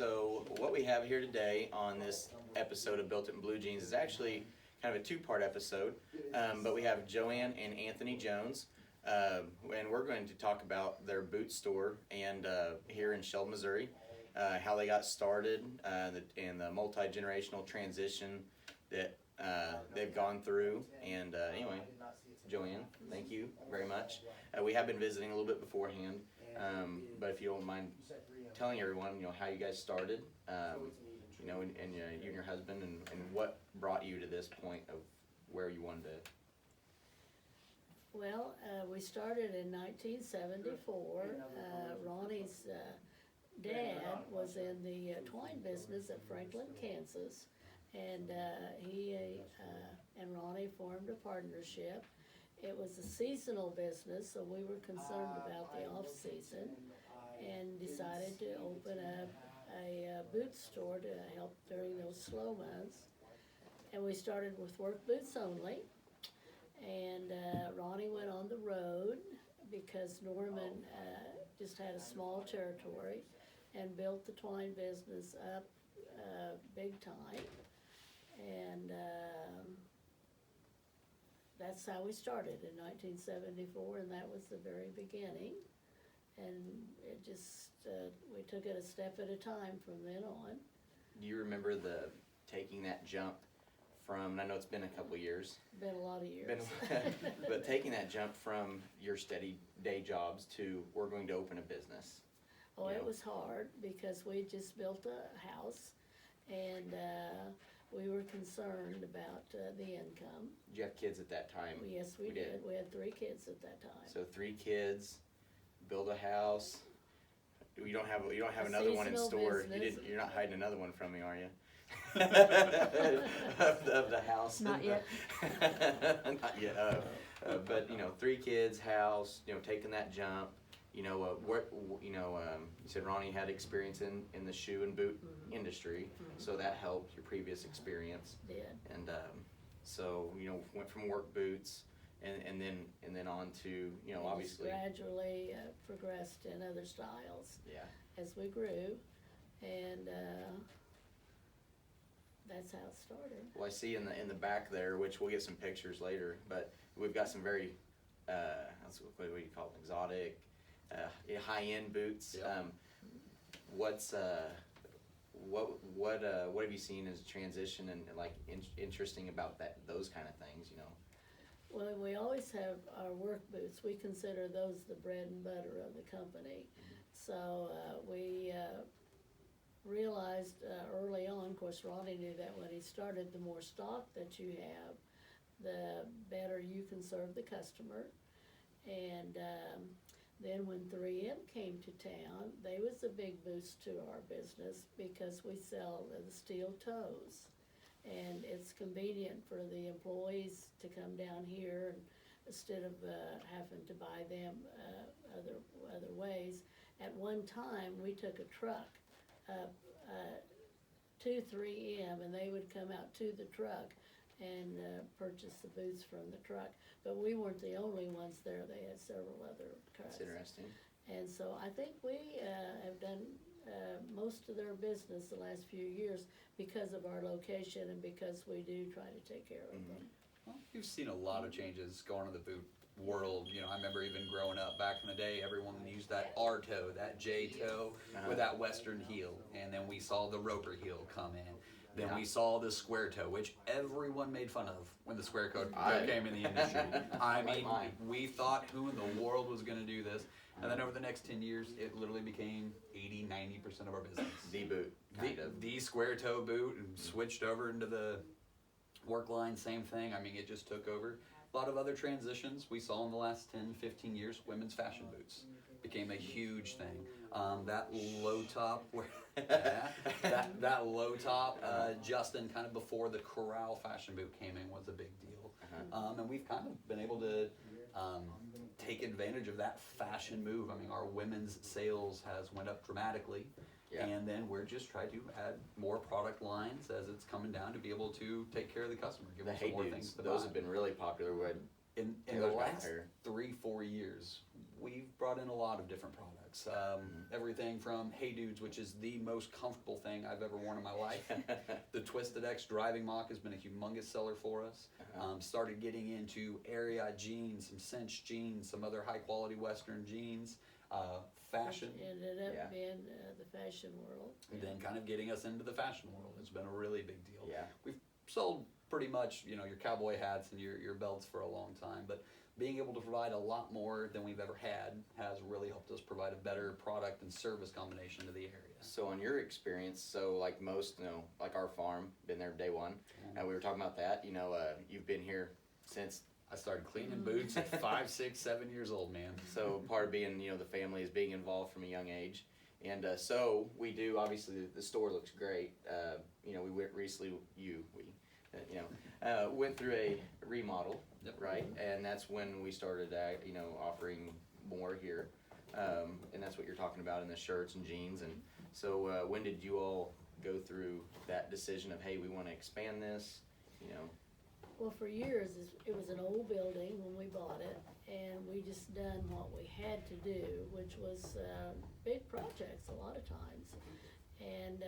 So what we have here today on this episode of Built It in Blue Jeans is actually kind of a two-part episode, but we have Joann and Anthony Jones, and we're going to talk about their boot store and here in Sheldon, Missouri, how they got started, and the multi-generational transition that they've gone through. And anyway, Joann, thank you very much. We have been visiting a little bit beforehand, but if you don't mind telling everyone, how you guys started, and you and your husband, and what brought you to this point of where you wanted to. Well, we started in 1974. Ronnie's dad was in the twine business at Franklin, Kansas, and he and Ronnie formed a partnership. It was a seasonal business, so we were concerned about the off-season and decided to open up a boot store to help during those slow months. And we started with work boots only. And Ronnie went on the road because Norman just had a small territory and built the twine business up big time. And that's how we started in 1974, and that was the very beginning. And it just, we took it a step at a time from then on. Do you remember taking that jump from, and I know it's been a couple of years. Been a lot of years. But taking that jump from your steady day jobs to we're going to open a business? Oh, it was hard because we just built a house, and we were concerned about the income. Did you have kids at that time? Yes, we did. We had 3 kids at that time. So 3 kids, build a house. You don't have A another one in store. business. You're not hiding another one from me, are you? of the house. Not yet. Not yet. But 3 kids, house. Taking that jump. You said Ronnie had experience in the shoe and boot industry, so that helped your previous experience. Did. And so went from work boots and then on to obviously Gradually progressed in other styles. Yeah. As we grew, and that's how it started. Well, I see in the back there, which we'll get some pictures later, but we've got some very what do you call them, exotic, high-end boots. Yep. What have you seen as a transition and interesting about those kind of things? Well, we always have our work boots. We consider those the bread and butter of the company. So we realized early on, of course Ronnie knew that when he started, the more stock that you have, the better you can serve the customer. And then when 3M came to town, they was a big boost to our business because we sell the steel toes. And it's convenient for the employees to come down here and instead of having to buy them other ways. At one time, we took a truck up to 3M, and they would come out to the truck and purchase the boots from the truck. But we weren't the only ones there. They had several other trucks. That's interesting. And so I think we have done most of their business the last few years because of our location and because we do try to take care of them. Well, you've seen a lot of changes going in the boot world. I remember even growing up back in the day, everyone used that R toe, that J toe with that western heel, and then we saw the roper heel come in. Then we saw the square toe, which everyone made fun of when the square toe came in the industry. I mean, we thought, who in the world was going to do this? And then over the next 10 years, it literally became 80-90% of our business. The boot, the square toe boot, and switched over into the work line, same thing. I mean, it just took over. A lot of other transitions we saw in the last 10-15 years. Women's fashion boots became a huge thing. That low top, that low top, Justin, kind of before the Corral fashion boot came in, was a big deal. And we've kind of been able to take advantage of that fashion move. I mean, our women's sales has went up dramatically. Yeah. And then we're just trying to add more product lines as it's coming down to be able to take care of the customer, give them some more things to buy. Those have been really popular. In the last 3-4 years, we've brought in a lot of different products. Everything from Hey Dudes, which is the most comfortable thing I've ever worn in my life. The Twisted X driving mock has been a humongous seller for us. Started getting into area jeans, some cinch jeans, some other high quality Western jeans, fashion. Which ended up being the fashion world. And then kind of getting us into the fashion world has been a really big deal. Yeah. We've sold pretty much, your cowboy hats and your belts for a long time, but being able to provide a lot more than we've ever had has really helped us provide a better product and service combination to the area. So on your experience, so like most, like our farm, been there day one, and we were talking about that, you've been here since. I started cleaning boots at 5, 6, 7 years old, man. So part of being, the family is being involved from a young age. And so we do, obviously the store looks great. We went recently, went through a remodel, Yep. right? And that's when we started, offering more here. And that's what you're talking about in the shirts and jeans. And so when did you all go through that decision of, hey, we want to expand this, Well, for years, it was an old building when we bought it, and we just done what we had to do, which was big projects a lot of times. And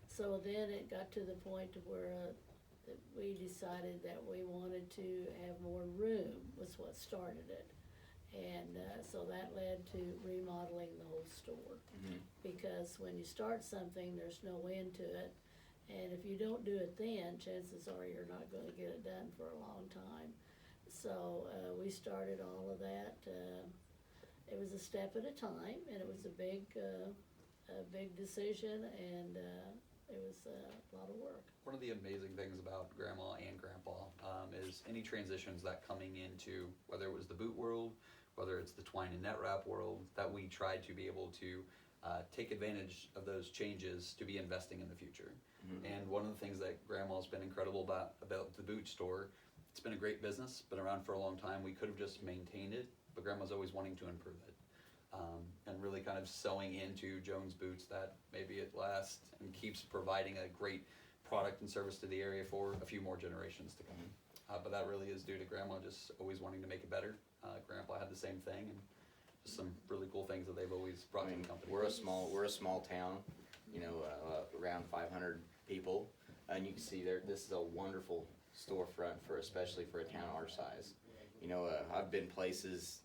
so then it got to the point to where we decided that we wanted to have more room, was what started it. And so that led to remodeling the whole store. Mm-hmm. Because when you start something, there's no end to it. And if you don't do it then, chances are you're not going to get it done for a long time. So we started all of that. It was a step at a time, and it was a big decision, and it was a lot of work. One of the amazing things about Grandma and Grandpa is any transitions that coming into, whether it was the boot world, whether it's the twine and net wrap world, that we tried to be able to take advantage of those changes to be investing in the future. Mm-hmm. And one of the things that Grandma's been incredible about the boot store, it's been a great business, been around for a long time. We could have just maintained it, but Grandma's always wanting to improve it. And really kind of sewing into Jones boots that maybe it lasts and keeps providing a great product and service to the area for a few more generations to come. But that really is due to Grandma just always wanting to make it better. Grandpa had the same thing, and just some really cool things that they've always brought to the company. We're a small town, around 500 people, and you can see there. This is a wonderful storefront especially for a town our size. I've been places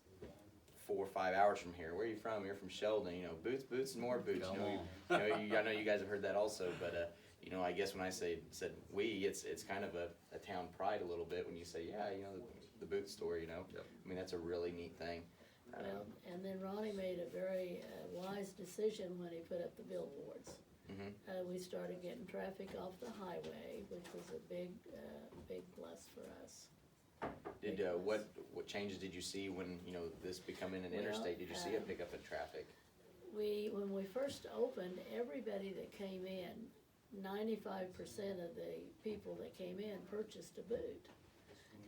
4 or 5 hours from here. Where are you from? You're from Sheldon. Boots, and more boots. I know you guys have heard that also, but I guess when I said we, it's kind of a town pride a little bit when you say, the boot store. Yep. I mean, that's a really neat thing. Well, and then Ronnie made a very wise decision when he put up the billboards. Mm-hmm. We started getting traffic off the highway, which was a big plus for us. Did what changes did you see when this becoming an interstate? Did you see a pickup in traffic? When we first opened, everybody that came in, 95% of the people that came in purchased a boot.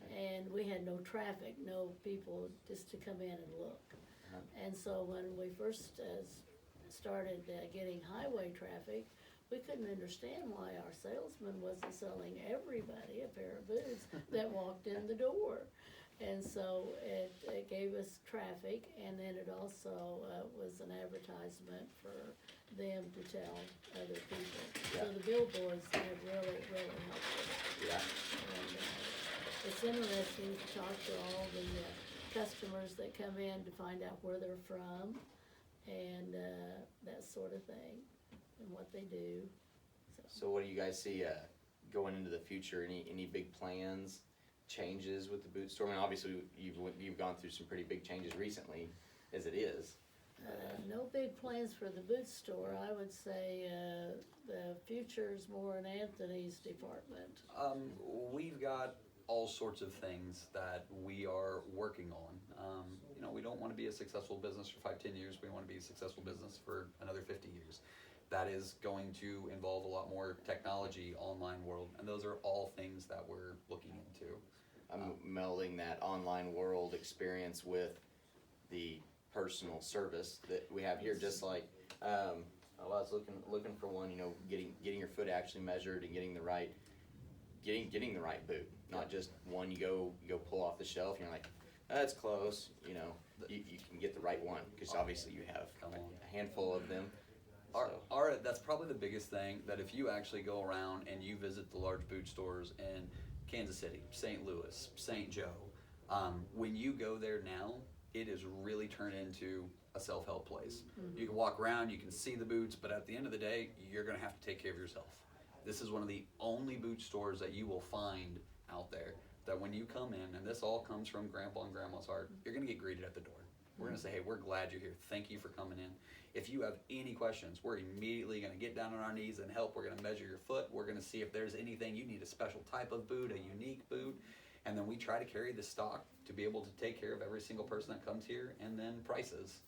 Okay. And we had no traffic, no people just to come in and look. Uh-huh. And so when we first started getting highway traffic, we couldn't understand why our salesman wasn't selling everybody a pair of boots that walked in the door. And so it gave us traffic, and then it also was an advertisement for them to tell other people. Yeah. So the billboards have really helped us. Yeah. And it's interesting to talk to all the customers that come in to find out where they're from and that sort of thing and what they do. So what do you guys see going into the future? Any big plans, changes with the boot store? I mean, obviously you've gone through some pretty big changes recently, as it is. No big plans for the boot store. I would say the future's more in Anthony's department. We've got all sorts of things that we are working on. We don't want to be a successful business for 5-10 years. We want to be a successful business for another 50 years. That is going to involve a lot more technology, online world, and those are all things that we're looking into. I'm melding that online world experience with the personal service that we have here. Just like I was looking for one, getting your foot actually measured and getting the right boot, not just one you go pull off the shelf and you're like, that's close, you can get the right one, because obviously you have a handful of them. That's probably the biggest thing, that if you actually go around and you visit the large boot stores in Kansas City, St. Louis, St. Joe, when you go there now, it is really turned into a self-help place. You can walk around, you can see the boots, but at the end of the day, you're going to have to take care of yourself. This is one of the only boot stores that you will find out there that when you come in, and this all comes from Grandpa and Grandma's heart, you're going to get greeted at the door. We're going to say, hey, we're glad you're here. Thank you for coming in. If you have any questions, we're immediately going to get down on our knees and help. We're going to measure your foot. We're going to see if there's anything you need, a special type of boot, a unique boot. And then we try to carry the stock to be able to take care of every single person that comes here, and then prices.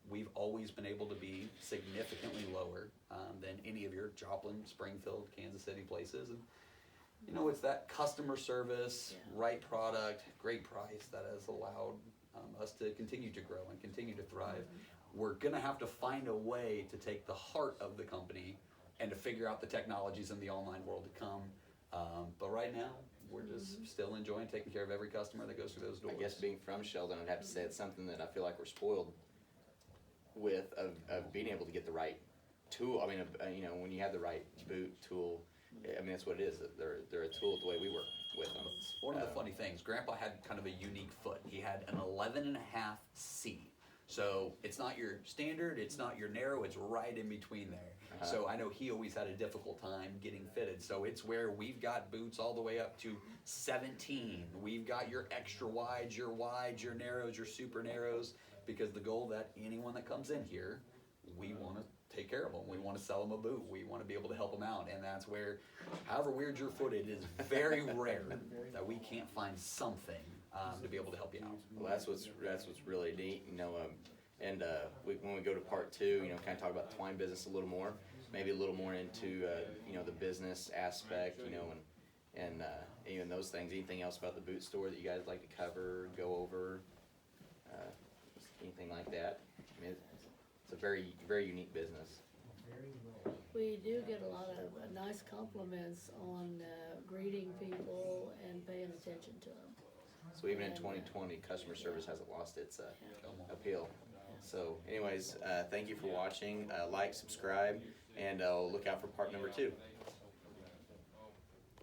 We've always been able to be significantly lower than any of your Joplin, Springfield, Kansas City places. And you know, it's that customer service, right product, great price that has allowed us to continue to grow and continue to thrive. We're going to have to find a way to take the heart of the company and to figure out the technologies in the online world to come. But right now, we're just still enjoying taking care of every customer that goes through those doors. I guess being from Sheldon, I'd have to say it's something that I feel like we're spoiled with, of being able to get the right tool. I mean, you know, when you have the right boot tool, I mean, that's what it is. They're a tool the way we work with them. It's one of the funny things, Grandpa had kind of a unique foot. He had an 11.5C. So it's not your standard, it's not your narrow, it's right in between there. So I know he always had a difficult time getting fitted. So it's where we've got boots all the way up to 17. We've got your extra wides, your narrows, your super narrows, because the goal that anyone that comes in here, we want to take care of them. We want to sell them a boot. We want to be able to help them out. And that's where, however weird your foot, it is very rare that we can't find something to be able to help you out. Well, that's what's really neat, you know. When we go to part 2, you know, kind of talk about the twine business a little more, maybe a little more into you know, the business aspect, you know, and even those things. Anything else about the boot store that you guys like to cover, go over, anything like that? I mean, it's a very, very unique business. We do get a lot of nice compliments on greeting people and paying attention to them. So even in 2020, customer service hasn't lost its appeal. So anyways, thank you for watching. Like, subscribe, and look out for part number 2.